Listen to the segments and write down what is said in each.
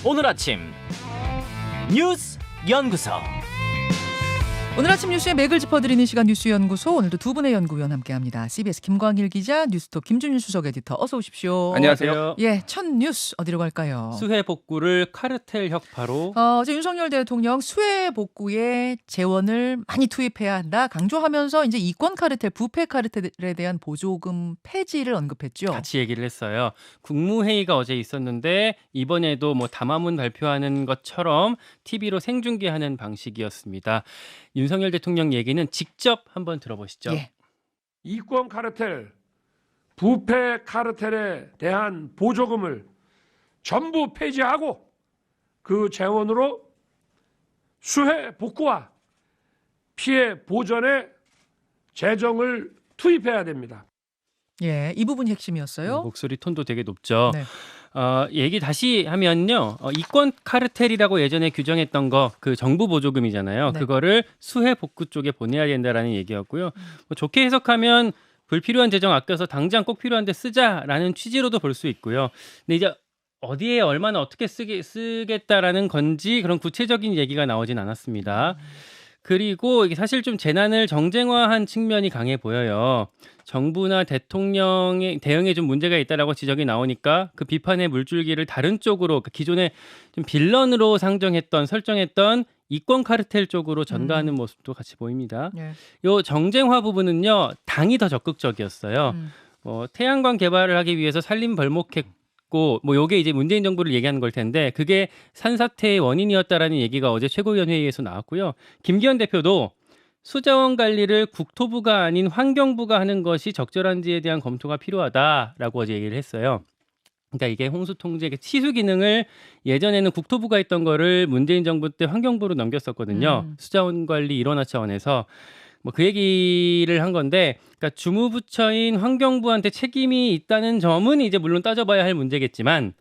오늘 아침 뉴스 연구소. 오늘 아침 뉴스의 맥을 짚어드리는 시간 뉴스연구소, 오늘도 두 분의 연구위원 함께합니다. CBS 김광일 기자, 뉴스톱 김준일 수석 에디터, 어서 오십시오. 안녕하세요. 예, 첫 뉴스 어디로 갈까요? 수해 복구를 카르텔 혁파로. 이제 윤석열 대통령 수해 복구에 재원을 많이 투입해야 한다 강조하면서 이제 이권 카르텔, 부패 카르텔에 대한 보조금 폐지를 언급했죠. 같이 얘기를 했어요. 국무회의가 어제 있었는데 이번에도 뭐 담화문 발표하는 것처럼 TV로 생중계하는 방식이었습니다. 윤석열 대통령 얘기는 직접 한번 들어보시죠. 예. 이권 카르텔, 부패 카르텔에 대한 보조금을 전부 폐지하고 그 재원으로 수해 복구와 피해 보전에 재정을 투입해야 됩니다. 예, 이 부분이 핵심이었어요. 목소리 톤도 되게 높죠. 네. 얘기 다시 하면요. 이권 카르텔이라고 예전에 규정했던 거, 그 정부 보조금이잖아요. 네. 그거를 수해 복구 쪽에 보내야 된다라는 얘기였고요. 뭐 좋게 해석하면 불필요한 재정 아껴서 당장 꼭 필요한데 쓰자라는 취지로도 볼 수 있고요. 근데 이제 어디에 얼마나 어떻게 쓰겠다라는 건지 그런 구체적인 얘기가 나오진 않았습니다. 그리고 이게 사실 좀 재난을 정쟁화한 측면이 강해 보여요. 정부나 대통령의 대응에 좀 문제가 있다라고 지적이 나오니까 그 비판의 물줄기를 다른 쪽으로, 기존에 좀 빌런으로 설정했던 이권 카르텔 쪽으로 전가하는 모습도 같이 보입니다. 예. 요 정쟁화 부분은요, 당이 더 적극적이었어요. 태양광 개발을 하기 위해서 산림 벌목했고, 뭐 요게 이제 문재인 정부를 얘기하는 걸 텐데 그게 산사태의 원인이었다라는 얘기가 어제 최고위원회의에서 나왔고요. 김기현 대표도 수자원 관리를 국토부가 아닌 환경부가 하는 것이 적절한지에 대한 검토가 필요하다라고 어제 얘기를 했어요. 그러니까 이게 홍수 통제 치수 기능을 예전에는 국토부가 했던 거를 문재인 정부 때 환경부로 넘겼었거든요. 수자원 관리 일원화 차원에서. 뭐 그 얘기를 한 건데, 그러니까 주무부처인 환경부한테 책임이 있다는 점은 이제 물론 따져봐야 할 문제겠지만,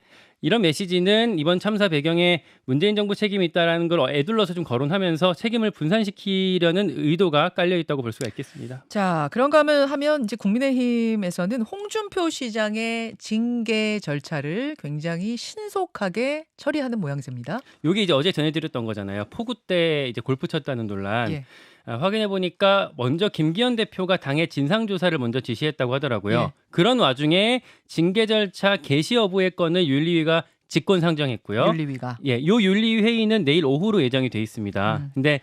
이런 메시지는 이번 참사 배경에 문재인 정부 책임이 있다는 걸 애둘러서 좀 거론하면서 책임을 분산시키려는 의도가 깔려 있다고 볼 수가 있겠습니다. 자, 그런가 하면 이제 국민의힘에서는 홍준표 시장의 징계 절차를 굉장히 신속하게 처리하는 모양새입니다. 이게 이제 어제 전해드렸던 거잖아요. 폭우 때 이제 골프 쳤다는 논란. 예. 확인해 보니까 먼저 김기현 대표가 당의 진상 조사를 먼저 지시했다고 하더라고요. 예. 그런 와중에 징계 절차 개시 여부의 건을 윤리위가 직권 상정했고요. 윤리위가. 예, 요 윤리위 회의는 내일 오후로 예정이 돼 있습니다. 근데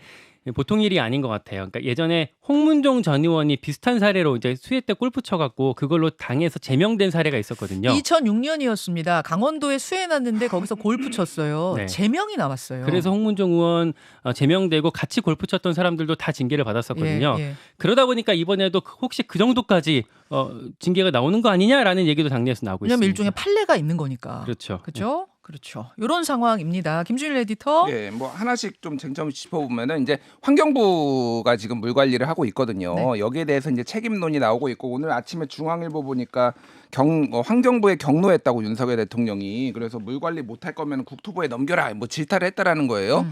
보통 일이 아닌 것 같아요. 그러니까 예전에 홍문종 전 의원이 비슷한 사례로 이제 수해 때 골프 쳐갖고 그걸로 당에서 제명된 사례가 있었거든요. 2006년이었습니다. 강원도에 수해 났는데 거기서 골프 쳤어요. 네. 제명이 나왔어요. 그래서 홍문종 의원 제명되고 같이 골프 쳤던 사람들도 다 징계를 받았었거든요. 예, 예. 그러다 보니까 이번에도 혹시 그 정도까지 징계가 나오는 거 아니냐라는 얘기도 당내에서 나오고 왜냐하면 있습니다. 일종의 판례가 있는 거니까. 그렇죠. 그렇죠? 그렇죠. 이런 상황입니다. 김준일 에디터. 예, 뭐 하나씩 좀 쟁점 짚어보면은 이제 환경부가 지금 물 관리를 하고 있거든요. 네. 여기에 대해서 이제 책임론이 나오고 있고, 오늘 아침에 중앙일보 보니까 환경부에 경로했다고 윤석열 대통령이. 그래서 물 관리 못할 거면 국토부에 넘겨라, 뭐 질타를 했다라는 거예요.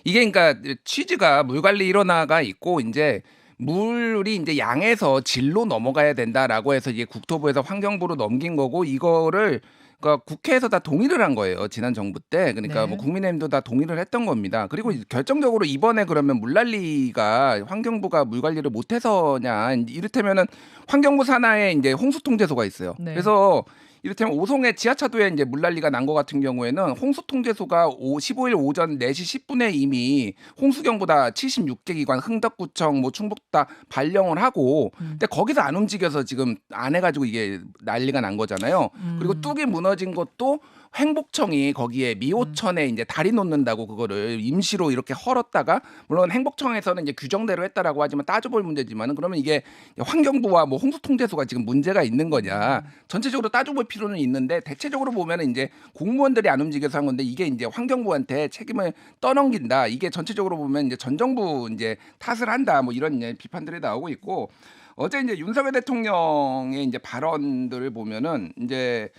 이게 그러니까 취지가 물 관리 일원화가 있고, 이제 물이 이제 양에서 질로 넘어가야 된다라고 해서 이제 국토부에서 환경부로 넘긴 거고, 이거를 그러니까 국회에서 다 동의를 한 거예요. 지난 정부 때. 그러니까 네. 뭐 국민의힘도 다 동의를 했던 겁니다. 그리고 결정적으로 이번에 그러면 물난리가 환경부가 물 관리를 못해서냐, 이를테면은 환경부 산하에 이제 홍수통제소가 있어요. 네. 그래서 이를테면 오송의 지하차도에 이제 물난리가 난 것 같은 경우에는 홍수통제소가 15일 오전 4시 10분에 이미 홍수경보다 76개 기관, 흥덕구청, 뭐 충북 다 발령을 하고, 근데 거기서 안 움직여서 지금 안 해가지고 이게 난리가 난 거잖아요. 그리고 뚝이 무너진 것도 행복청이 거기에 미호천에 이제 다리 놓는다고 그거를 임시로 이렇게 헐었다가, 물론 행복청에서는 이제 규정대로 했다라고 하지만 따져볼 문제지만은, 그러면 이게 환경부와 뭐 홍수통제소가 지금 문제가 있는 거냐, 전체적으로 따져볼 필요는 있는데, 대체적으로 보면은 이제 공무원들이 안 움직여서 한 건데 이게 이제 환경부한테 책임을 떠넘긴다, 이게 전체적으로 보면 이제 전 정부 이제 탓을 한다, 뭐 이런 이제 비판들이 나오고 있고, 어제 이제 윤석열 대통령의 이제 발언들을 보면은 이제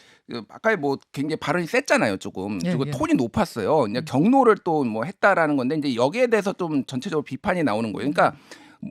아까 뭐 굉장히 발언이 셌잖아요, 조금. 예, 그리고 예. 톤이 높았어요. 이제 경로를 또 뭐 했다라는 건데, 이제 여기에 대해서 좀 전체적으로 비판이 나오는 거예요. 그러니까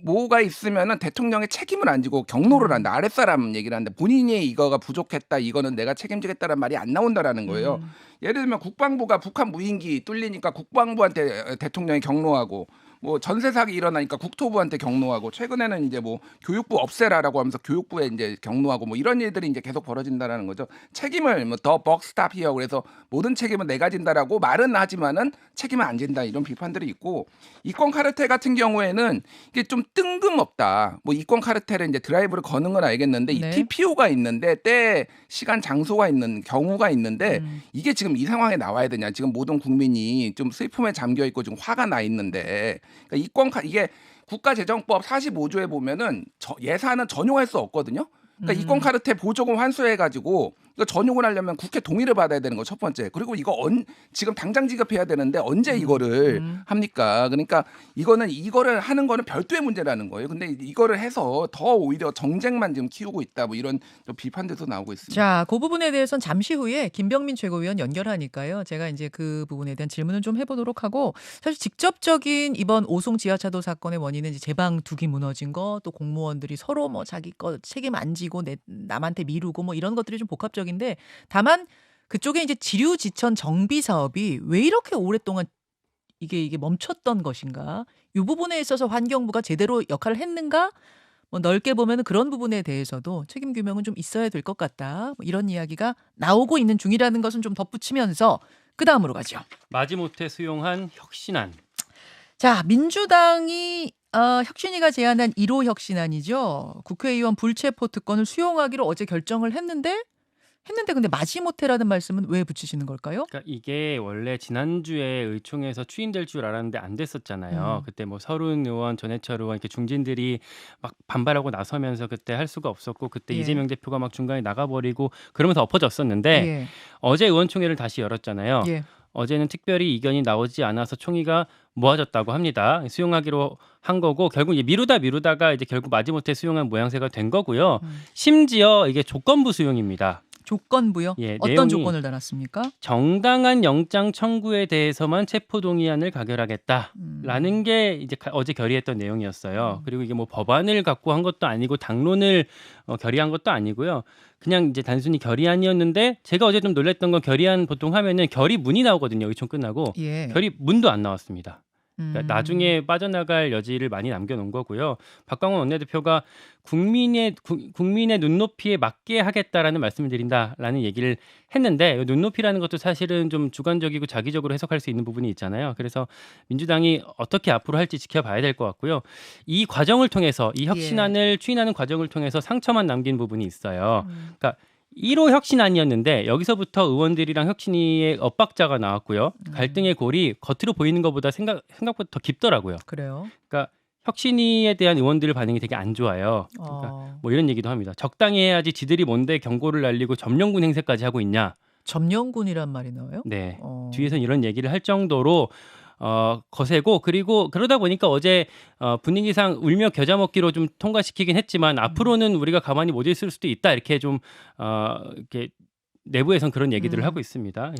뭐가 있으면은 대통령의 책임을 안 지고 경로를 한다. 아랫사람 얘기를 한다. 본인이 이거가 부족했다. 이거는 내가 책임지겠다는 말이 안 나온다라는 거예요. 예를 들면 국방부가 북한 무인기 뚫리니까 국방부한테 대통령이 경로하고 뭐 전세 사기 일어나니까 국토부한테 경로하고 최근에는 이제 뭐 교육부 없애라라고 하면서 교육부에 이제 경로하고 뭐 이런 일들이 이제 계속 벌어진다라는 거죠. 책임을 뭐 더 벅 스탑 히어 그래서 모든 책임은 내가 진다라고 말은 하지만은 책임은 안 진다 이런 비판들이 있고 이권 카르텔 같은 경우에는 이게 좀 뜬금없다. 뭐 이권 카르텔은 이제 드라이브를 거는 건 알겠는데 이 네. TPO가 있는데 때 시간 장소가 있는 경우가 있는데 이게 지금 이 상황에 나와야 되냐? 지금 모든 국민이 좀 슬픔에 잠겨 있고 지금 화가 나 있는데 그러니까 이게 국가재정법 45조에 보면은 예산은 전용할 수 없거든요. 그러니까 이권 카르텔 보조금 환수해가지고 이거 전용을 하려면 국회 동의를 받아야 되는 거 첫 번째. 그리고 이거 지금 당장 지급해야 되는데 언제 이거를 합니까? 그러니까 이거를 하는 거는 별도의 문제라는 거예요. 근데 이거를 해서 더 오히려 정쟁만 지금 키우고 있다. 뭐 이런 비판들도 나오고 있습니다. 자, 그 부분에 대해서는 잠시 후에 김병민 최고위원 연결하니까요. 제가 이제 그 부분에 대한 질문을 좀 해보도록 하고 사실 직접적인 이번 오송 지하차도 사건의 원인은 이제 제방 둑이 무너진 거 또 공무원들이 서로 뭐 자기 거 책임 안 지고 남한테 미루고 뭐 이런 것들이 좀 복합적인데 다만 그쪽에 이제 지류지천 정비 사업이 왜 이렇게 오랫동안 이게 멈췄던 것인가? 이 부분에 있어서 환경부가 제대로 역할을 했는가? 뭐 넓게 보면 그런 부분에 대해서도 책임 규명은 좀 있어야 될 것 같다. 뭐 이런 이야기가 나오고 있는 중이라는 것은 좀 덧붙이면서 그 다음으로 가죠. 마지못해 수용한 혁신안. 자, 민주당이 혁신위가 제안한 1호 혁신안이죠. 국회의원 불체포 특권을 수용하기로 어제 결정을 했는데 근데 마지못해라는 말씀은 왜 붙이시는 걸까요? 그러니까 이게 원래 지난주에 의총에서 추인될 줄 알았는데 안 됐었잖아요. 그때 뭐 서른 의원, 전해철 의원 이렇게 중진들이 막 반발하고 나서면서 그때 할 수가 없었고 그때 예. 이재명 대표가 막 중간에 나가버리고 그러면서 엎어졌었는데 예. 어제 의원총회를 다시 열었잖아요. 예. 어제는 특별히 이견이 나오지 않아서 총의가 모아졌다고 합니다. 수용하기로 한 거고 결국 이제 미루다가 이제 결국 마지못해 수용한 모양새가 된 거고요. 심지어 이게 조건부 수용입니다. 조건부요? 예, 어떤 내용이 조건을 달았습니까? 정당한 영장 청구에 대해서만 체포 동의안을 가결하겠다라는 게 이제 어제 결의했던 내용이었어요. 그리고 이게 뭐 법안을 갖고 한 것도 아니고 당론을 결의한 것도 아니고요. 그냥 이제 단순히 결의안이었는데 제가 어제 좀 놀랐던 건 결의안 보통 하면은 결의문이 나오거든요. 의총 끝나고 예. 결의문도 안 나왔습니다. 그러니까 나중에 빠져나갈 여지를 많이 남겨놓은 거고요. 박광원 원내대표가 국민의 눈높이에 맞게 하겠다라는 말씀을 드린다라는 얘기를 했는데 눈높이라는 것도 사실은 좀 주관적이고 자기적으로 해석할 수 있는 부분이 있잖아요. 그래서 민주당이 어떻게 앞으로 할지 지켜봐야 될 것 같고요. 이 과정을 통해서 이 혁신안을 추인하는 과정을 통해서 상처만 남긴 부분이 있어요. 그러니까 1호 혁신안이었는데 여기서부터 의원들이랑 혁신위의 엇박자가 나왔고요. 갈등의 골이 겉으로 보이는 것보다 생각보다 더 깊더라고요. 그래요. 그러니까 혁신위에 대한 의원들 반응이 되게 안 좋아요. 그러니까 뭐 이런 얘기도 합니다. 적당히 해야지 지들이 뭔데 경고를 날리고 점령군 행세까지 하고 있냐. 점령군이란 말이 나와요? 네. 뒤에서는 이런 얘기를 할 정도로 거세고 그리고 그러다 보니까 어제 분위기상 울며 겨자 먹기로 좀 통과시키긴 했지만 앞으로는 우리가 가만히 못 있을 수도 있다 이렇게 좀 이렇게 내부에선 그런 얘기들을 하고 있습니다.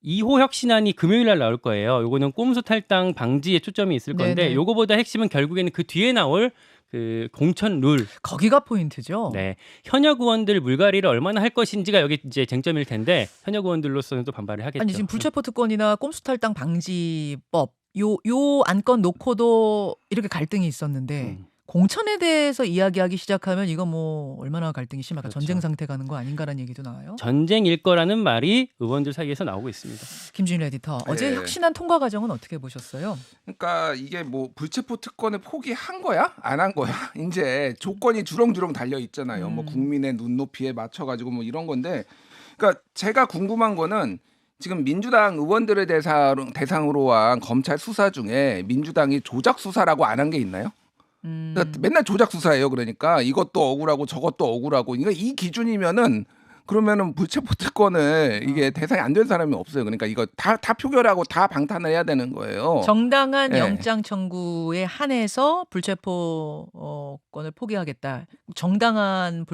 2호 혁신안이 금요일 날 나올 거예요. 요거는 꼼수 탈당 방지에 초점이 있을 건데 네네. 요거보다 핵심은 결국에는 그 뒤에 나올 그 공천 룰. 거기가 포인트죠. 네. 현역 의원들 물갈이를 얼마나 할 것인지가 여기 이제 쟁점일 텐데 현역 의원들로서는 또 반발을 하겠죠. 아니 지금 불체포 특권이나 꼼수탈당 방지법 요 안건 놓고도 이렇게 갈등이 있었는데 공천에 대해서 이야기하기 시작하면 이거 뭐 얼마나 갈등이 심할까? 그렇죠. 전쟁 상태 가는 거 아닌가라는 얘기도 나와요. 전쟁일 거라는 말이 의원들 사이에서 나오고 있습니다. 김준일 에디터, 어제 네. 혁신안 통과 과정은 어떻게 보셨어요? 그러니까 이게 뭐 불체포 특권을 포기한 거야? 안 한 거야? 이제 조건이 주렁주렁 달려 있잖아요. 뭐 국민의 눈높이에 맞춰가지고 뭐 이런 건데, 그러니까 제가 궁금한 거는 지금 민주당 의원들을 대상으로 한 검찰 수사 중에 민주당이 조작 수사라고 안 한 게 있나요? 그러니까 맨날 조작 수사예요. 그러니까 이것도 억울하고 저것도 억울하고. 그러니까 이 기준이면은 그러면은 불체포 특권을 이게 대상이 안 된 사람이 없어요. 그러니까 이거 다 표결하고 다 방탄을 해야 되는 거예요. 정당한 네. 영장 청구에 한해서 불체포권을 포기하겠다. 정당한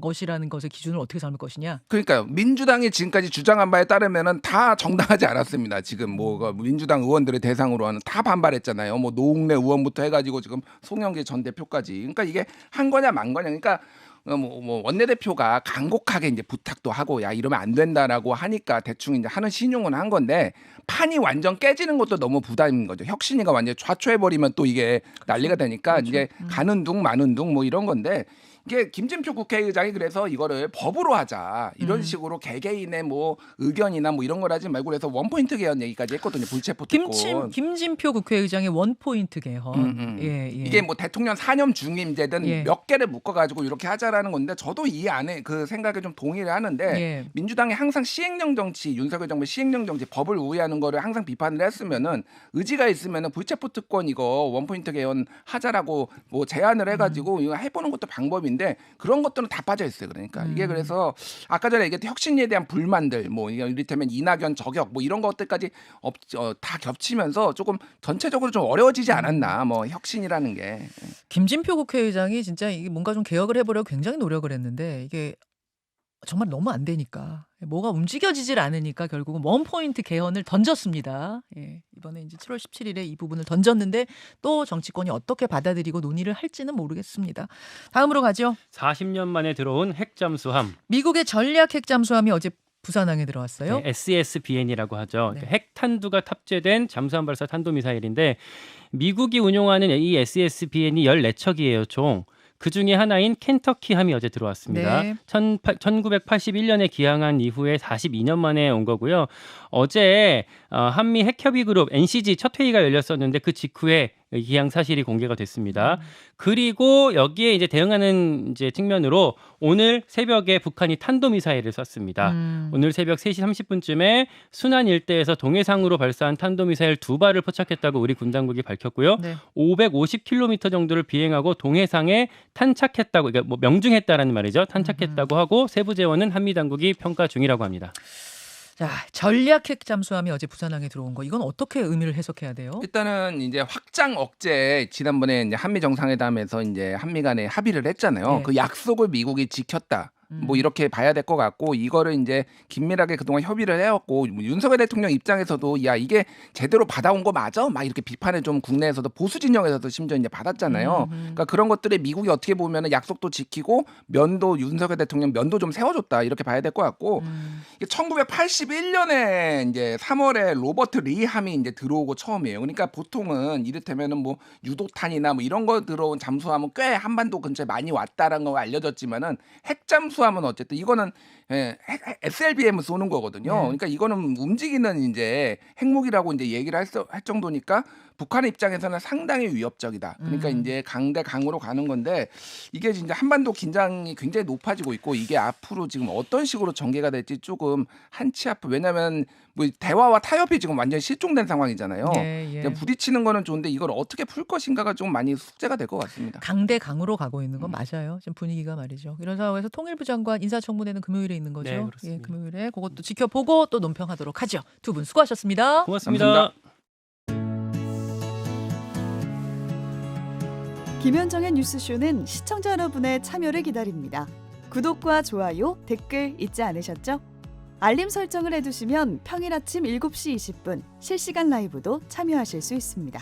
것이라는 것의 기준을 어떻게 삼을 것이냐? 그러니까 민주당이 지금까지 주장한 바에 따르면은 다 정당하지 않았습니다. 지금 뭐 민주당 의원들을 대상으로 하는 다 반발했잖아요. 뭐 노웅래 의원부터 해가지고 지금 송영길 전 대표까지. 그러니까 이게 한 거냐 만 거냐. 그러니까 뭐 원내대표가 간곡하게 이제 부탁도 하고 야 이러면 안 된다라고 하니까 대충 이제 하는 신용은 한 건데 판이 완전 깨지는 것도 너무 부담인 거죠. 혁신이가 완전 좌초해 버리면 또 이게 난리가 되니까 그렇죠. 이제 가는 둥 마는 둥 뭐 이런 건데 이게 김진표 국회의장이 그래서 이거를 법으로 하자 이런 식으로 개개인의 뭐 의견이나 뭐 이런 걸 하지 말고 그래서 원포인트 개헌 얘기까지 했거든요. 불체포 특권. 김진표 국회의장의 원포인트 개헌. 예. 이게 뭐 대통령 사념 중임제든 예. 몇 개를 묶어가지고 이렇게 하자라는 건데 저도 이 안에 그 생각에 좀 동의를 하는데 예. 민주당이 항상 시행령 정치, 윤석열 정부 시행령 정치, 법을 우회하는 거를 항상 비판을 했으면은 의지가 있으면은 불체포 특권 이거 원포인트 개헌 하자라고 뭐 제안을 해가지고 이거 해보는 것도 방법인데 그런 것들은 다 빠져 있어요. 그러니까 이게 그래서 아까 전에 얘기했던 혁신에 대한 불만들, 뭐 이를테면 이낙연 저격, 뭐 이런 것들까지 다 겹치면서 조금 전체적으로 좀 어려워지지 않았나. 뭐 혁신이라는 게. 김진표 국회의장이 진짜 이게 뭔가 좀 개혁을 해보려고 굉장히 노력을 했는데 이게 정말 너무 안 되니까 뭐가 움직여지질 않으니까 결국은 원포인트 개헌을 던졌습니다. 예, 이번에 이제 7월 17일에 이 부분을 던졌는데 또 정치권이 어떻게 받아들이고 논의를 할지는 모르겠습니다. 다음으로 가죠. 40년 만에 들어온 핵잠수함. 미국의 전략 핵잠수함이 어제 부산항에 들어왔어요. 네, SSBN이라고 하죠. 네. 핵탄두가 탑재된 잠수함 발사 탄도미사일인데 미국이 운용하는 이 SSBN이 14척이에요, 총. 그 중에 하나인 켄터키함이 어제 들어왔습니다. 네. 1981년에 기항한 이후에 42년 만에 온 거고요. 어제 한미 핵협의 그룹 NCG 첫 회의가 열렸었는데 그 직후에 기항 사실이 공개가 됐습니다. 그리고 여기에 이제 대응하는 이제 측면으로 오늘 새벽에 북한이 탄도미사일을 쐈습니다. 오늘 새벽 3시 30분쯤에 순안 일대에서 동해상으로 발사한 탄도미사일 2발을 포착했다고 우리 군 당국이 밝혔고요. 네. 550km 정도를 비행하고 동해상에 탄착했다고, 그러니까 뭐 명중했다라는 말이죠. 탄착했다고 하고 세부 재원은 한미 당국이 평가 중이라고 합니다. 자, 전략 핵잠수함이 어제 부산항에 들어온 거 이건 어떻게 의미를 해석해야 돼요? 일단은 이제 확장 억제 지난번에 이제 한미 정상회담에서 이제 한미 간에 합의를 했잖아요. 네. 그 약속을 미국이 지켰다. 뭐 이렇게 봐야 될 것 같고 이거를 이제 긴밀하게 그동안 협의를 해왔고 뭐 윤석열 대통령 입장에서도 야 이게 제대로 받아온 거 맞아? 막 이렇게 비판을 좀 국내에서도 보수 진영에서도 심지어 이제 받았잖아요. 그러니까 그런 것들에 미국이 어떻게 보면은 약속도 지키고 면도 윤석열 대통령 면도 좀 세워줬다 이렇게 봐야 될 것 같고 이게 1981년에 이제 3월에 로버트 리함이 이제 들어오고 처음이에요. 그러니까 보통은 이를테면은 뭐 유도탄이나 뭐 이런 거 들어온 잠수함은 꽤 한반도 근처에 많이 왔다라는 거 알려졌지만은 핵잠수함은 어쨌든 이거는 SLBM을 쏘는 거거든요. 네. 그러니까 이거는 움직이는 이제 핵무기라고 이제 얘기를 할 정도니까 북한의 입장에서는 상당히 위협적이다. 그러니까 이제 강대 강으로 가는 건데 이게 이제 한반도 긴장이 굉장히 높아지고 있고 이게 앞으로 지금 어떤 식으로 전개가 될지 조금 한치 앞. 왜냐하면 뭐 대화와 타협이 지금 완전히 실종된 상황이잖아요. 예. 부딪히는 거는 좋은데 이걸 어떻게 풀 것인가가 좀 많이 숙제가 될 것 같습니다. 강대 강으로 가고 있는 건 맞아요. 지금 분위기가 말이죠. 이런 상황에서 통일부 장관 인사청문회는 금요일에 있는 거죠. 네, 그렇습니다. 예, 금요일에 그것도 지켜보고 또 논평하도록 하죠. 두 분 수고하셨습니다. 고맙습니다. 감사합니다. 김현정의 뉴스쇼는 시청자 여러분의 참여를 기다립니다. 구독과 좋아요, 댓글 잊지 않으셨죠? 알림 설정을 해두시면 평일 아침 7시 20분 실시간 라이브도 참여하실 수 있습니다.